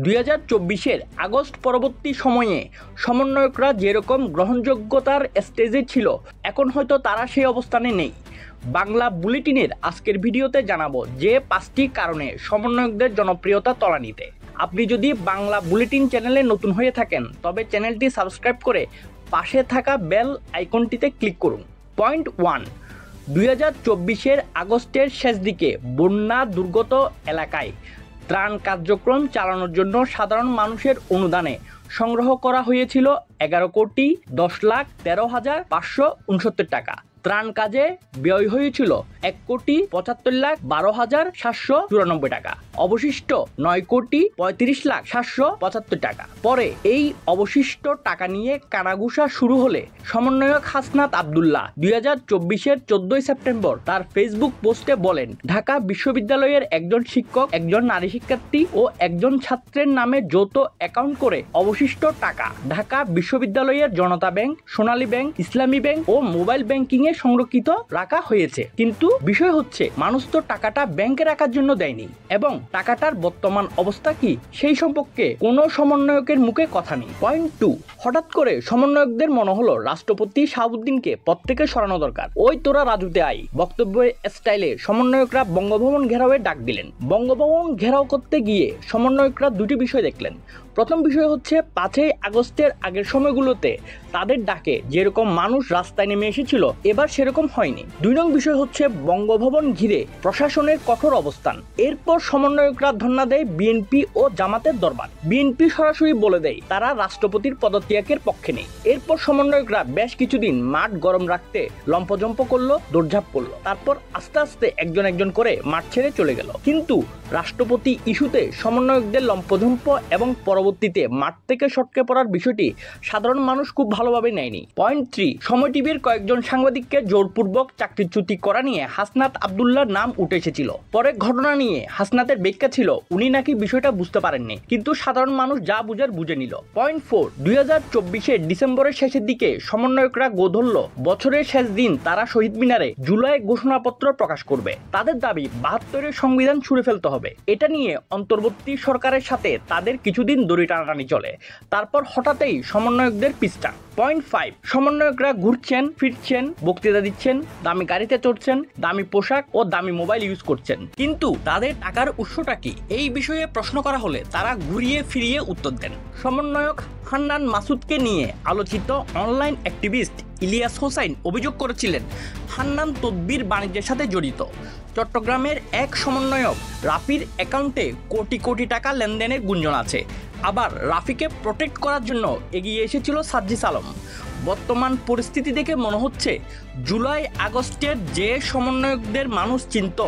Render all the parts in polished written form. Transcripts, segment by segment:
2024-এর August পরবর্তী সময়ে সমন্বয়করা যেরকম গ্রহণযোগ্যতার স্টেজে ছিল, এখন হয়তো তারা সেই অবস্থানে নেই। বাংলা বুলেটিনের আজকের ভিডিওতে জানাবো যে 5টি কারণে সমন্বয়কদের জনপ্রিয়তা তলানিতে। আপনি যদি বাংলা বুলেটিন চ্যানেলে নতুন হয়ে থাকেন তবে চ্যানেলটি সাবস্ক্রাইব করে পাশে থাকা বেল আইকনটিতে ক্লিক করুন। পয়েন্ট 1, 2024-এর আগস্টের শেষ দিকে বন্যা দুর্গত এলাকায় ত্রাণ কার্যক্রম চালানোর জন্য সাধারণ মানুষের অনুদানে সংগ্রহ করা হয়েছিল 11,10,13,569 টাকা। ত্রাণ কাজে ব্যয় হয়েছিল 1,75,12,794 টাকা। অবশিষ্ট 9,35,775 টাকা। পরে এই অবশিষ্ট টাকা নিয়ে কানাঘুষা শুরু হলে সমন্বয়ক হাসনাত আব্দুল্লাহ 2024-এর 14 সেপ্টেম্বর তার ফেসবুক পোস্টে বলেন, ঢাকা বিশ্ববিদ্যালয়ের একজন শিক্ষক, একজন নারী শিক্ষার্থী ও একজন ছাত্রের নামে যৌথ অ্যাকাউন্ট করে অবশিষ্ট টাকা ঢাকা বিশ্ববিদ্যালয়ের জনতা ব্যাংক, সোনালী ব্যাংক, ইসলামী ব্যাংক ও মোবাইল ব্যাংকিং এ সংরক্ষিত রাখা হয়েছে। কিন্তু বিষয় হচ্ছে, মানুষ তো টাকাটা ব্যাংকে রাখার জন্য দেয়নি এবং টাকাটার বর্তমান অবস্থা কি সেই সম্পর্কে কোনো সমন্বয়কের মুখে কথা নেই। পয়েন্ট 2, হঠাৎ করে সমন্বয়কদের মনে হলো রাষ্ট্রপতি শাহাবুদ্দিনকে পদ থেকে সরানো দরকার। ওই তোরা রাজুতে আই বক্তব্যের স্টাইলে সমন্বয়করা বঙ্গভবন ঘেরাওয়ের ডাক দিলেন। বঙ্গভবন ঘেরাও করতে গিয়ে সমন্বয়করা দুটি বিষয় দেখলেন। প্রথম বিষয় হচ্ছে 5ই আগস্টের আগের সময়গুলোতে তাদের ডাকে যেরকম মানুষ রাস্তায় নেমে এসেছিল, এবার সেরকম হয়নি। 2 নং বিষয় হচ্ছে বঙ্গভবন ঘিরে প্রশাসনের কঠোর অবস্থান। এরপর সমন্বয়করা ধর্ণা দেয় বিএনপি ও জামাতের দরবার। বিএনপি সরাসরি বলে দেয় তারা রাষ্ট্রপতির পদত্যাগের পক্ষে নেই। এরপর সমন্বয়করা বেশ কিছুদিন মাঠ গরম রাখতে লম্পজম্প করলো, দৌড়ঝাঁপ করলো। তারপর আস্তে আস্তে একজন একজন করে মাঠ ছেড়ে চলে গেল। কিন্তু রাষ্ট্রপতি ইস্যুতে সমন্বয়কদের লম্পজম্প এবং পরবর্তীতে মাঠ থেকে সটকে পড়ার বিষয়টি সাধারণ মানুষ খুব ভালোভাবে নেয়নি। পয়েন্ট 3, সময় টিভির কয়েকজন সাংবাদিককে জোরপূর্বক চাকরিচ্যুতি করা নিয়ে হাসনাত আব্দুল্লাহর নাম উঠে এসেছিল। পরে ঘটনা নিয়ে হাসনাতের ব্যাখ্যা ছিল উনি নাকি বিষয়টা বুঝতে পারেননি, কিন্তু সাধারণ মানুষ যা বুঝার বুঝে নিল। পয়েন্ট 4, 2024-এর ডিসেম্বরের শেষের দিকে সমন্বয়করা গো ধরল বছরের শেষ দিন তারা শহীদ মিনারে জুলাই ঘোষণাপত্র প্রকাশ করবে। তাদের দাবি 72-এর সংবিধান ছুঁড়ে ফেলতে হবে। এটা নিয়ে অন্তর্বর্তী সরকারের সাথে তাদের কিছুদিন দড়ি টানাটানি চলে। তারপর হঠাৎই সমন্বয়কদের পিছটা। পয়েন্ট 5, সমন্বয়করা ঘুরছেন ফিরছেন, বক্তৃতা দিচ্ছেন, দামি গাড়িতে চড়ছেন, দামি পোশাক ও দামি মোবাইল ইউজ করছেন, কিন্তু তাদের টাকার উৎসটা কি এই বিষয়ে প্রশ্ন করা হলে তারা ঘুরিয়ে ফিরিয়ে উত্তর দেন। সমন্বয়ক হান্নান মাসুদকে নিয়ে আলোচিত অনলাইন অ্যাক্টিভিস্ট ইলিয়াস হোসাইন অভিযোগ করেছিলেন হান্নান তদবির বাণিজ্যের সাথে জড়িত। চট্টগ্রামের এক সমন্বয়ক রাফির অ্যাকাউন্টে কোটি কোটি টাকা লেনদেনের গুঞ্জন আছে। আবার রাফিকে প্রোটেক্ট করার জন্য এগিয়ে এসেছিল সাজ্জিস আলম। বর্তমান পরিস্থিতি দেখে মনে হচ্ছে জুলাই আগস্টের যে সমন্বয়কদের মানুষ চিনত,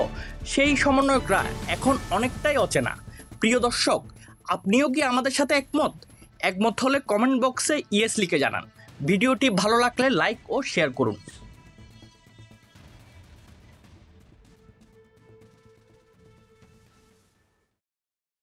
সেই সমন্বয়করা এখন অনেকটাই অচেনা। প্রিয় দর্শক, আপনিও কি আমাদের সাথে একমত? একমত হলে কমেন্ট বক্সে ইয়েস লিখে জানান। ভিডিওটি ভালো লাগলে লাইক ও শেয়ার করুন।